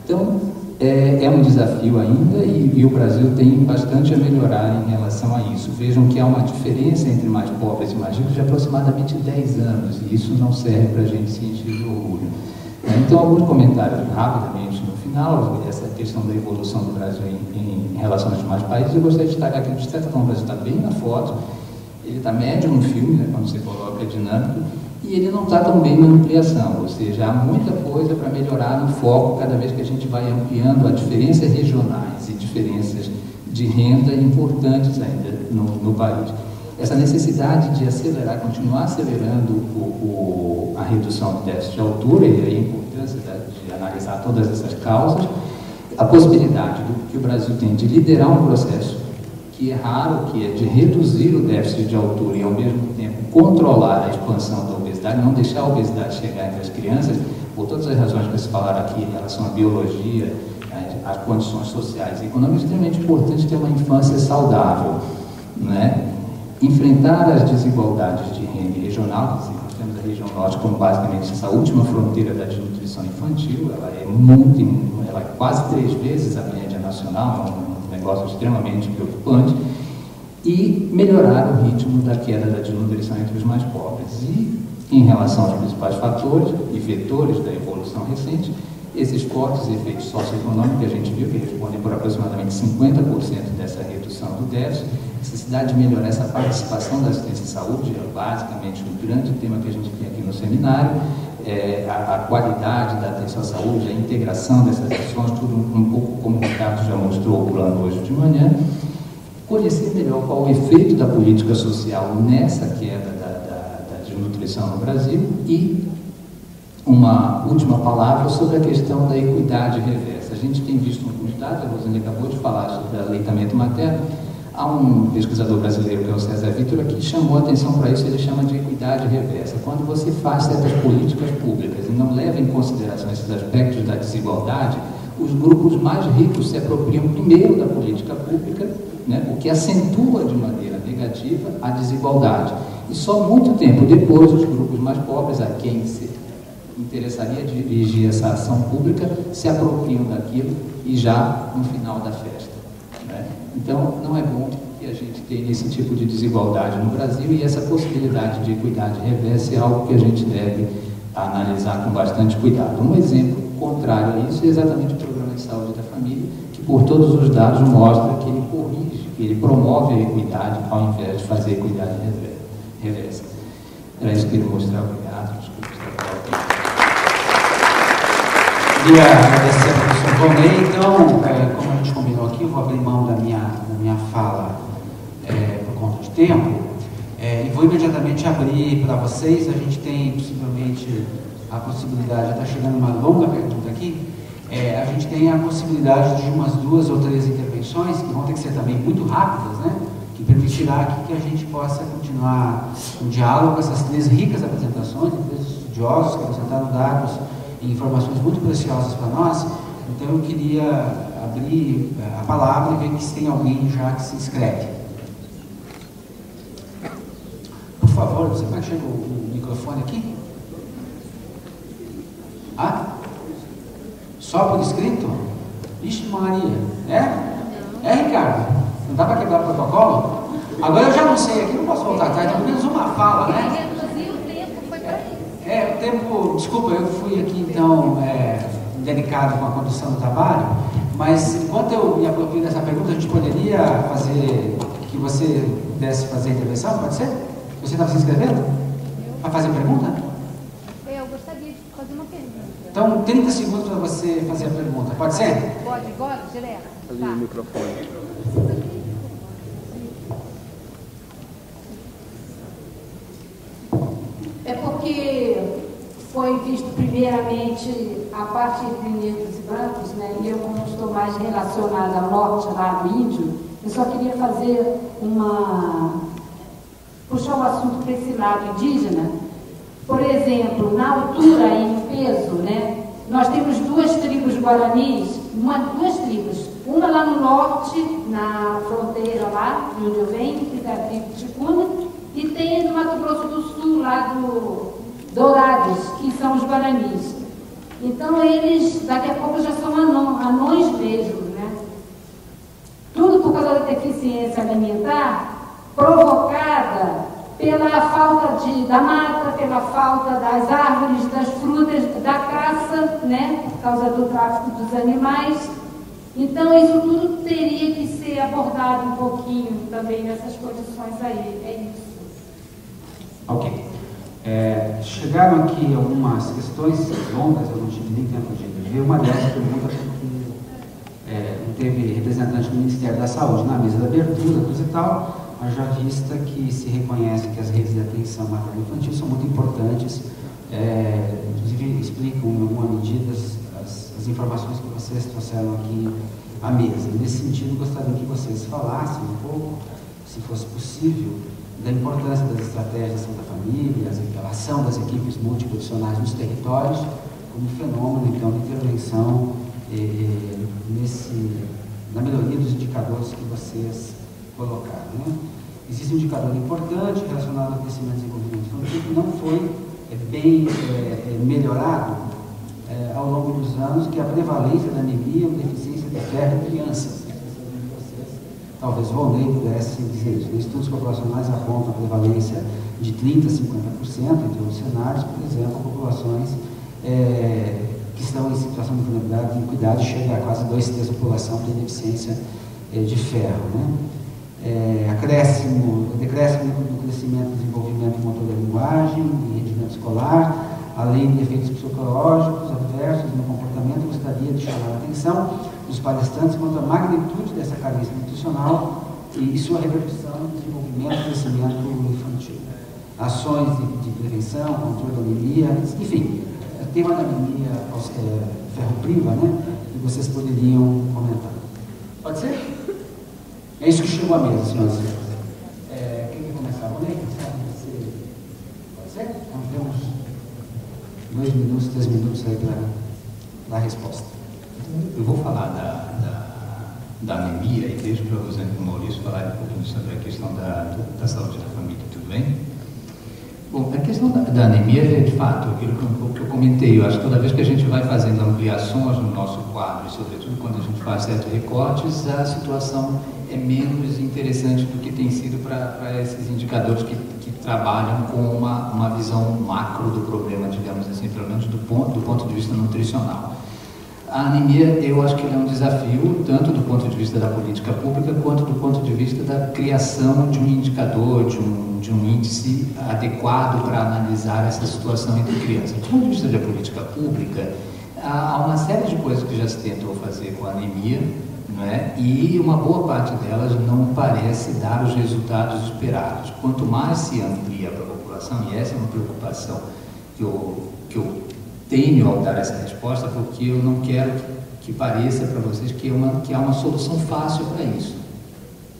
Então, é um desafio ainda e o Brasil tem bastante a melhorar em relação a isso. Vejam que há uma diferença entre mais pobres e mais ricos de aproximadamente 10 anos, e isso não serve para a gente se encher de orgulho. Então, alguns comentários rapidamente no final, essa questão da evolução do Brasil em relação aos demais países. Eu gostaria de destacar que, de certa forma, o Brasil está bem na foto, ele está médio no filme, né, quando você coloca a dinâmica, e ele não está tão bem na ampliação, ou seja, há muita coisa para melhorar no foco cada vez que a gente vai ampliando as diferenças regionais e diferenças de renda importantes ainda no país. Essa necessidade de acelerar, continuar acelerando a redução do déficit de altura, e aí a importância de analisar todas essas causas, a possibilidade que o Brasil tem de liderar um processo que é raro, que é de reduzir o déficit de altura e, ao mesmo tempo, controlar a expansão da obesidade, não deixar a obesidade chegar entre as crianças, por todas as razões que se falaram aqui em relação à biologia, às condições sociais e econômicas. É extremamente importante ter uma infância saudável, né? Enfrentar as desigualdades de renda regional, nós temos a região norte como basicamente essa última fronteira da desnutrição infantil, ela é quase 3 vezes a média nacional, é um negócio extremamente preocupante, e melhorar o ritmo da queda da desnutrição entre os mais pobres. E, em relação aos principais fatores e vetores da evolução recente, esses fortes efeitos socioeconômicos que a gente viu, que respondem por aproximadamente 50% dessa redução do déficit, necessidade de melhorar essa participação da assistência à saúde, é basicamente um grande tema que a gente tem aqui no seminário, a qualidade da atenção à saúde, a integração dessas ações, tudo um pouco como o Ricardo já mostrou o plano hoje de manhã. Conhecer melhor qual o efeito da política social nessa queda da desnutrição no Brasil e uma última palavra sobre a questão da equidade reversa. A gente tem visto alguns dados, a Rosane acabou de falar sobre o aleitamento materno. Há um pesquisador brasileiro, que é o César Vítor, que chamou a atenção para isso, ele chama de equidade reversa. Quando você faz certas políticas públicas e não leva em consideração esses aspectos da desigualdade, os grupos mais ricos se apropriam primeiro da política pública, né, o que acentua de maneira negativa a desigualdade. E só muito tempo depois, os grupos mais pobres, a quem se interessaria dirigir essa ação pública, se apropriam daquilo e já no final da festa. Né? Então, não é bom que a gente tenha esse tipo de desigualdade no Brasil, e essa possibilidade de equidade reversa é algo que a gente deve analisar com bastante cuidado. Um exemplo contrário a isso é exatamente o Programa de Saúde da Família, que por todos os dados mostra que ele corrige, que ele promove a equidade ao invés de fazer a equidade reversa. Era isso que eu queria mostrar. Obrigado. Desculpa. Queria agradecer ao professor Volney. Então, como a gente combinou aqui, eu vou abrir mão da minha fala por conta de tempo, e vou imediatamente abrir para vocês. A gente tem possivelmente a possibilidade, já está chegando uma longa pergunta aqui, a gente tem a possibilidade de umas 2 ou 3 intervenções, que vão ter que ser também muito rápidas, né? Que permitirá que a gente possa continuar um diálogo com essas 3 ricas apresentações, 3 estudiosos que apresentaram dados e informações muito preciosas para nós. Então eu queria abrir a palavra e ver se tem alguém já que se inscreve. Por favor, você pode chegar o microfone aqui? Ah? Só por escrito? Ixi, Maria. Ricardo? Não dá para quebrar o protocolo? Agora eu já não sei aqui, não posso voltar atrás, então pelo menos uma fala, né? O tempo, desculpa, eu fui aqui então delicado com a condução do trabalho, mas enquanto eu me aproprio dessa pergunta, a gente poderia fazer que você pudesse fazer a intervenção, pode ser? Você estava se inscrevendo? Para fazer a pergunta? Eu gostaria de fazer uma pergunta. Então, 30 segundos para você fazer a pergunta, pode ser? Pode, agora, direto. Ali o microfone. É porque foi visto primeiramente a parte de negros e brancos, né? E eu, como estou mais relacionada ao norte, lá do índio, eu só queria fazer puxar o assunto para esse lado indígena. Por exemplo, na altura e no peso, né? Nós temos 2 tribos guaranis, 2 tribos, uma lá no norte, na fronteira lá, de onde eu venho, que é a tribo Ticuna, e tem no Mato Grosso do Sul, lá do Dourados, que são os guaranis. Então eles, daqui a pouco, já são anões mesmo, né? Tudo por causa da deficiência alimentar provocada pela falta da mata, pela falta das árvores, das frutas, da caça, né? Por causa do tráfico dos animais. Então isso tudo teria que ser abordado um pouquinho também nessas condições aí. É isso. Ok. Chegaram aqui algumas questões longas, eu não tive nem tempo de ver. Uma delas pergunta porque não teve representante do Ministério da Saúde na mesa da abertura, coisa e tal, mas já vista que se reconhece que as redes de atenção materno-infantil são muito importantes, inclusive explicam em alguma medida as informações que vocês trouxeram aqui à mesa. Nesse sentido, gostaria que vocês falassem um pouco, se fosse possível, da importância das estratégias da família, a ação das equipes multiprofissionais nos territórios, como fenômeno, então, de intervenção na melhoria dos indicadores que vocês colocaram. Né? Existe um indicador importante relacionado ao crescimento e desenvolvimento infantil que não foi bem melhorado ao longo dos anos, que é a prevalência da anemia ou deficiência de ferro em crianças. Talvez o Volney pudesse dizer isso. Estudos populacionais apontam a prevalência de 30% a 50% entre outros cenários, por exemplo, populações que estão em situação de vulnerabilidade e iniquidade chega a quase 2/3 da população tem deficiência de ferro. Né? Decréscimo do crescimento e desenvolvimento motor da linguagem e rendimento escolar, além de efeitos psicológicos adversos no comportamento. Gostaria de chamar a atenção dos palestrantes quanto à magnitude dessa carência nutricional e sua repercussão no desenvolvimento e crescimento infantil. Ações de prevenção, controle da anemia, enfim, tema da anemia ferropriva, né? E vocês poderiam comentar. Pode ser? É isso que chegou à mesa, senhoras e senhores. Quem quer começar? Pode ser? Então temos 2 minutos, 3 minutos aí para dar a resposta. Eu vou falar da anemia e deixo para o Rosane e o Maurício falar um pouquinho sobre a questão da saúde da família, tudo bem? Bom, a questão da anemia é, de fato, aquilo que eu comentei. Eu acho que toda vez que a gente vai fazendo ampliações no nosso quadro, e sobretudo quando a gente faz certos recortes, a situação é menos interessante do que tem sido para esses indicadores que trabalham com uma visão macro do problema, digamos assim, pelo menos do ponto de vista nutricional. A anemia, eu acho que ela é um desafio, tanto do ponto de vista da política pública, quanto do ponto de vista da criação de um indicador, de um índice adequado para analisar essa situação entre crianças. Do ponto de vista da política pública, há uma série de coisas que já se tentou fazer com a anemia, não é? E uma boa parte delas não parece dar os resultados esperados. Quanto mais se amplia para a população, e essa é uma preocupação que eu tenho ao dar essa resposta, porque eu não quero que pareça para vocês que há uma solução fácil para isso,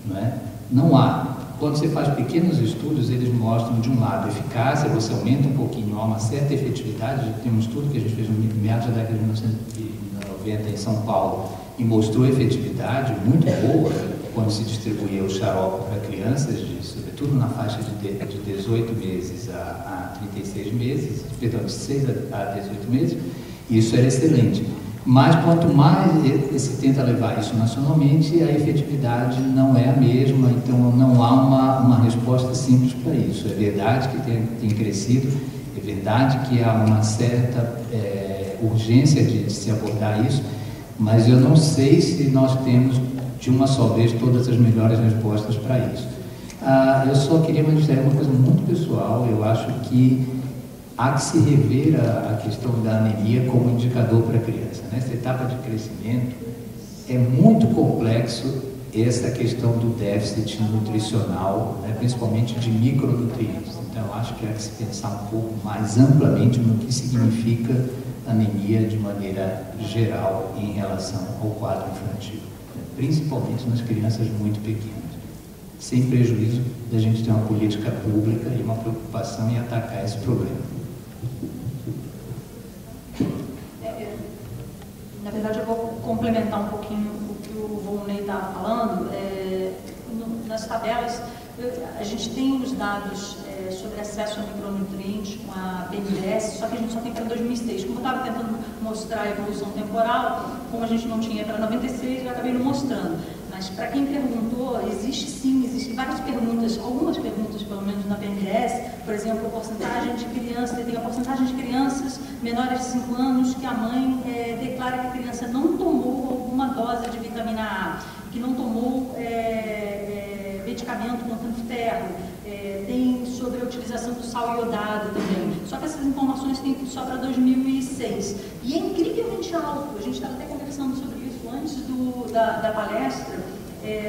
não é? Não há. Quando você faz pequenos estudos, eles mostram, de um lado, eficácia, você aumenta um pouquinho, há uma certa efetividade. Tem um estudo que a gente fez no meados da década de 1990 em São Paulo, e mostrou efetividade muito boa quando se distribuía o xarope para crianças, sobretudo na faixa de 18 meses a 36 meses, perdão, de 6 a 18 meses, isso era excelente. Mas quanto mais se tenta levar isso nacionalmente, a efetividade não é a mesma, então não há uma resposta simples para isso. É verdade que tem crescido, é verdade que há uma certa urgência de se abordar isso, mas eu não sei se nós temos de uma só vez todas as melhores respostas para isso. Eu só queria manifestar uma coisa muito pessoal. Eu acho que há que se rever a questão da anemia como indicador para a criança. Nessa etapa de crescimento, é muito complexo essa questão do déficit nutricional, né, principalmente de micronutrientes. Então, eu acho que há que se pensar um pouco mais amplamente no que significa anemia de maneira geral em relação ao quadro infantil, né, principalmente nas crianças muito pequenas, sem prejuízo da gente ter uma política pública e uma preocupação em atacar esse problema. Na verdade, eu vou complementar um pouquinho o que o Volney estava falando. Nas tabelas, a gente tem os dados sobre acesso a micronutrientes com a BNDES, só que a gente só tem para 2006. Como eu estava tentando mostrar a evolução temporal, como a gente não tinha para 96, eu acabei não mostrando. Mas para quem perguntou, existem várias perguntas, algumas perguntas pelo menos na BNDES, por exemplo, a porcentagem de crianças, tem a porcentagem de crianças menores de 5 anos que a mãe declara que a criança não tomou alguma dose de vitamina A, que não tomou medicamento contendo ferro, tem sobre a utilização do sal iodado também. Só que essas informações têm só para 2006. E é incrivelmente alto, a gente estava até conversando sobre isso antes da palestra.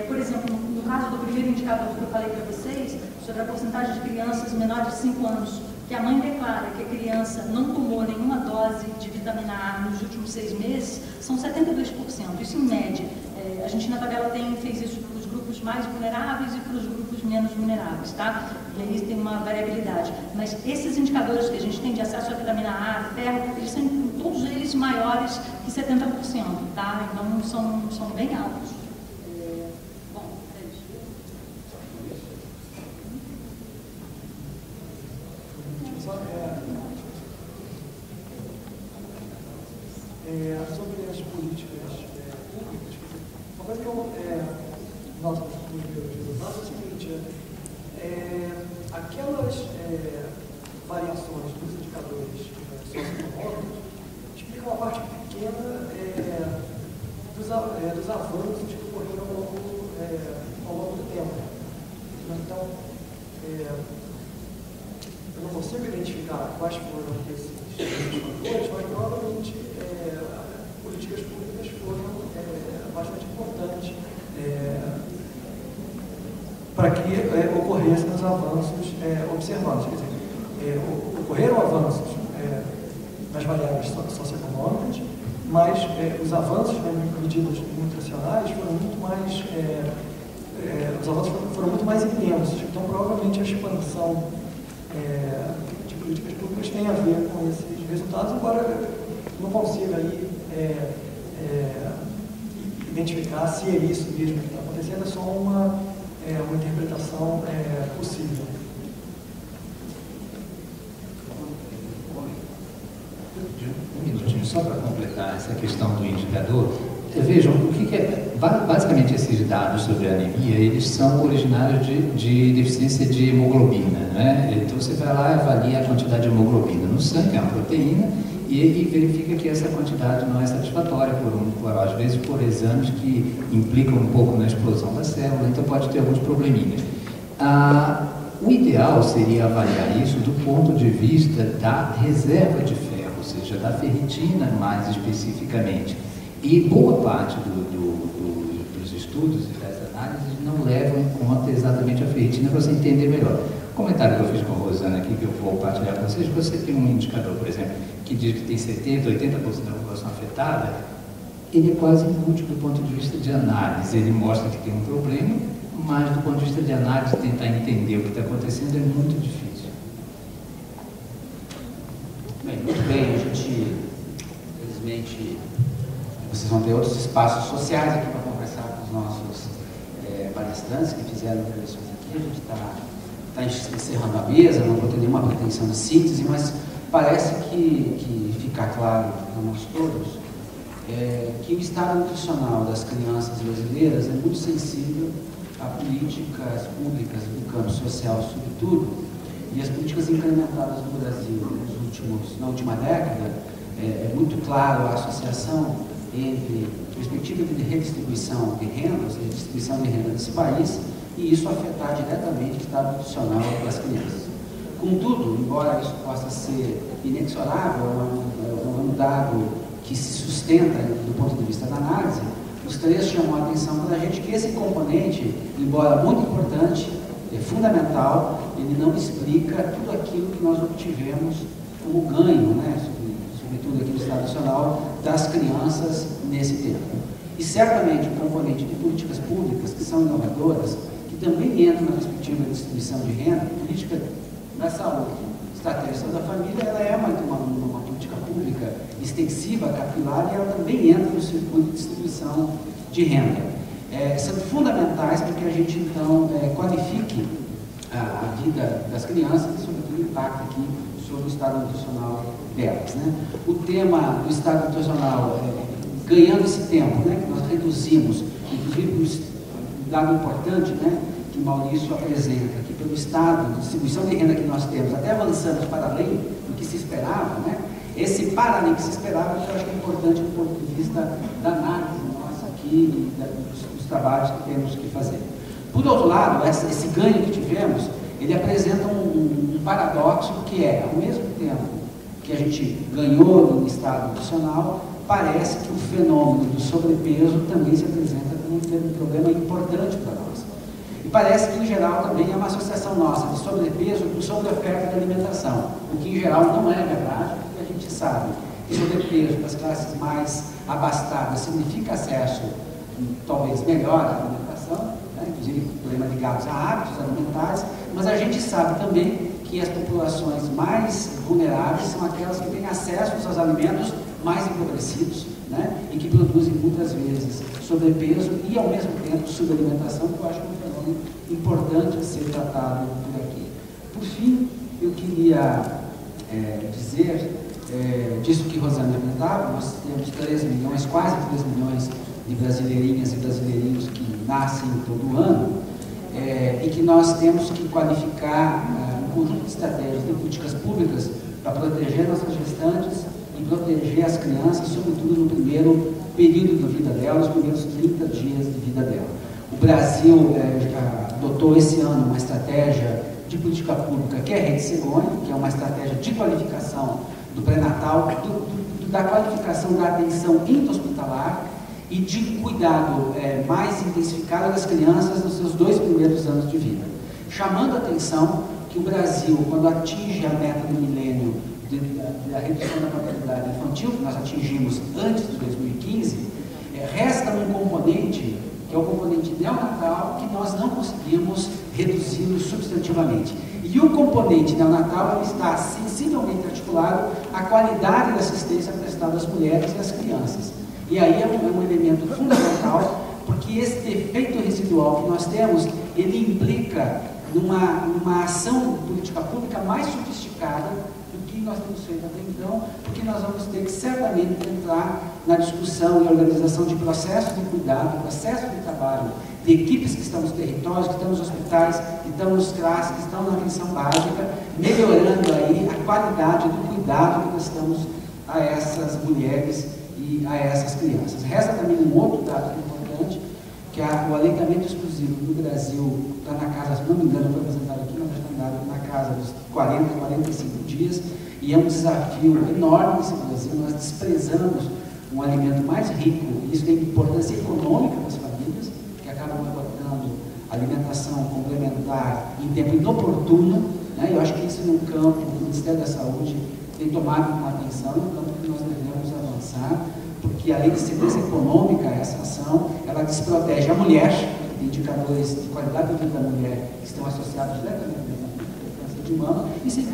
Por exemplo, no caso do primeiro indicador que eu falei para vocês, sobre a porcentagem de crianças menores de 5 anos, que a mãe declara que a criança não tomou nenhuma dose de vitamina A nos últimos 6 meses, são 72%, isso em média. A gente na tabela fez isso para os grupos mais vulneráveis e para os grupos menos vulneráveis, tá? E aí tem uma variabilidade. Mas esses indicadores que a gente tem de acesso à vitamina A, ferro, eles são todos eles maiores que 70%, tá? Então são bem altos. Sobre as políticas públicas, uma coisa que eu noto nos meus resultados é o seguinte: aquelas variações dos indicadores socioeconômicos explicam uma parte pequena dos avanços que ocorreram ao longo do tempo. Então, eu não consigo identificar quais foram esses fatores, mas provavelmente políticas públicas foram bastante importantes para que ocorressem os avanços observados. Quer dizer, ocorreram avanços nas variáveis socioeconômicas, mas os avanços em medidas nutricionais foram muito mais, os avanços foram muito mais intensos. Então, provavelmente, a expansão de políticas públicas tem a ver com esses resultados, embora não consiga aí identificar se é isso mesmo que está acontecendo, é só uma interpretação possível. Um minutinho, só para completar essa questão do indicador. Vejam, o que é, basicamente esses dados sobre a anemia, eles são originários de deficiência de hemoglobina, né? Então você vai lá e avalia a quantidade de hemoglobina no sangue, é uma proteína, e verifica que essa quantidade não é satisfatória, às vezes por exames que implicam um pouco na explosão da célula, então pode ter alguns probleminhas. O ideal seria avaliar isso do ponto de vista da reserva de ferro, ou seja, da ferritina mais especificamente. E boa parte dos estudos e das análises não levam em conta exatamente a ferritina para você entender melhor. O comentário que eu fiz com a Rosana aqui, que eu vou partilhar com vocês, você tem um indicador, por exemplo, que diz que tem 70%, 80% da população afetada, ele é quase inútil do ponto de vista de análise. Ele mostra que tem um problema, mas do ponto de vista de análise, tentar entender o que está acontecendo é muito difícil. Bem, muito bem, a gente, infelizmente, vocês vão ter outros espaços sociais aqui para conversar com os nossos palestrantes que fizeram intervenções aqui. A gente está encerrando a mesa, não vou ter nenhuma pretensão de síntese, mas parece que fica claro para nós todos que o estado nutricional das crianças brasileiras é muito sensível a políticas públicas do campo social, sobretudo, e as políticas implementadas no Brasil na última década, é muito claro a associação entre perspectiva de redistribuição de renda, ou seja, distribuição de renda nesse país, e isso afetar diretamente o estado nutricional das crianças. Contudo, embora isso possa ser inexorável, é um dado que se sustenta do ponto de vista da análise, os três chamam a atenção para a gente que esse componente, embora muito importante, é fundamental, ele não explica tudo aquilo que nós obtivemos como ganho, né, sobretudo aqui no Estado Nacional, das crianças nesse tempo. E certamente o componente de políticas públicas que são inovadoras, que também entram na perspectiva de distribuição de renda, política da saúde, estratégia da família, ela é uma política pública extensiva, capilar, e ela também entra no circuito de distribuição de renda. São fundamentais para que a gente, então, qualifique a vida das crianças e, sobretudo, o impacto aqui sobre o estado nutricional delas, né? O tema do estado nutricional, ganhando esse tempo, né, que nós reduzimos, inclusive um dado importante, né, que Maurício apresenta, que pelo estado de distribuição de renda que nós temos, até avançamos para além do que se esperava, né, esse para além que se esperava, eu acho que é importante do ponto de vista da análise nossa aqui, dos trabalhos que temos que fazer. Por outro lado, esse ganho que tivemos, ele apresenta um paradoxo, que é, ao mesmo tempo que a gente ganhou no estado nutricional, parece que o fenômeno do sobrepeso também se apresenta como um problema importante para nós. E parece que, em geral, também é uma associação nossa de sobrepeso com sobreoferta de alimentação, o que, em geral, não é verdade, porque a gente sabe que sobrepeso para as classes mais abastadas significa acesso, talvez, melhor à alimentação, né? Inclusive problemas ligados a hábitos alimentares, mas a gente sabe também que as populações mais vulneráveis são aquelas que têm acesso aos alimentos mais empobrecidos, né? E que produzem muitas vezes sobrepeso e, ao mesmo tempo, subalimentação, que eu acho que é um fenômeno importante a ser tratado por aqui. Por fim, eu queria dizer disso que Rosana apresentava. Nós temos 3 milhões, quase 3 milhões de brasileirinhas e brasileirinhos que nascem todo ano, e que nós temos que qualificar um conjunto de estratégias de políticas públicas para proteger nossas gestantes e proteger as crianças, sobretudo no primeiro período da vida delas, os primeiros 30 dias de vida dela. O Brasil adotou esse ano uma estratégia de política pública que é a Rede Cegonha, que é uma estratégia de qualificação do pré-natal, da qualificação da atenção intra-hospitalar e de cuidado mais intensificado das crianças nos seus 2 primeiros anos de vida. Chamando a atenção que o Brasil, quando atinge a meta do milênio da redução da mortalidade infantil, que nós atingimos antes de 2015, resta um componente, que é o componente neonatal, que nós não conseguimos reduzi-lo substantivamente. E o componente neonatal está sensivelmente articulado à qualidade da assistência prestada às mulheres e às crianças. E aí é um elemento fundamental, porque esse defeito residual que nós temos, ele implica numa ação política pública mais sofisticada do que nós temos feito até então, porque nós vamos ter que certamente entrar na discussão e organização de processos de cuidado, processos de trabalho, de equipes que estão nos territórios, que estão nos hospitais, que estão nos CRAS, que estão na atenção básica, melhorando aí a qualidade do cuidado que nós estamos a essas mulheres e a essas crianças. Resta também um outro dado importante, que o aleitamento exclusivo no Brasil está na casa, se não me engano, foi apresentado aqui, mas está na casa dos 40, 45 dias, e é um desafio enorme nesse Brasil. Nós desprezamos um alimento mais rico, e isso tem importância econômica para as famílias, que acabam adotando alimentação complementar em tempo inoportuno, né? Eu acho que isso é um campo que o Ministério da Saúde tem tomado uma atenção, é um campo que nós devemos avançar, porque além de segurança econômica, essa ação, ela desprotege a mulher, tem indicadores de qualidade de vida da mulher que estão associados diretamente à câncer de mama, e sem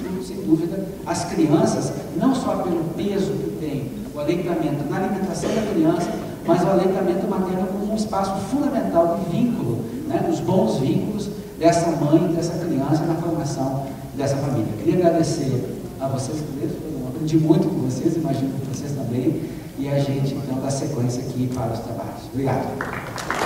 dúvida, as crianças, não só pelo peso que tem o aleitamento na alimentação da criança, mas o aleitamento materno como um espaço fundamental de vínculo, né, dos bons vínculos dessa mãe e dessa criança na formação dessa família. Queria agradecer a vocês, eu aprendi muito com vocês, imagino que vocês também, e a gente então dá sequência aqui para os trabalhos. Obrigado.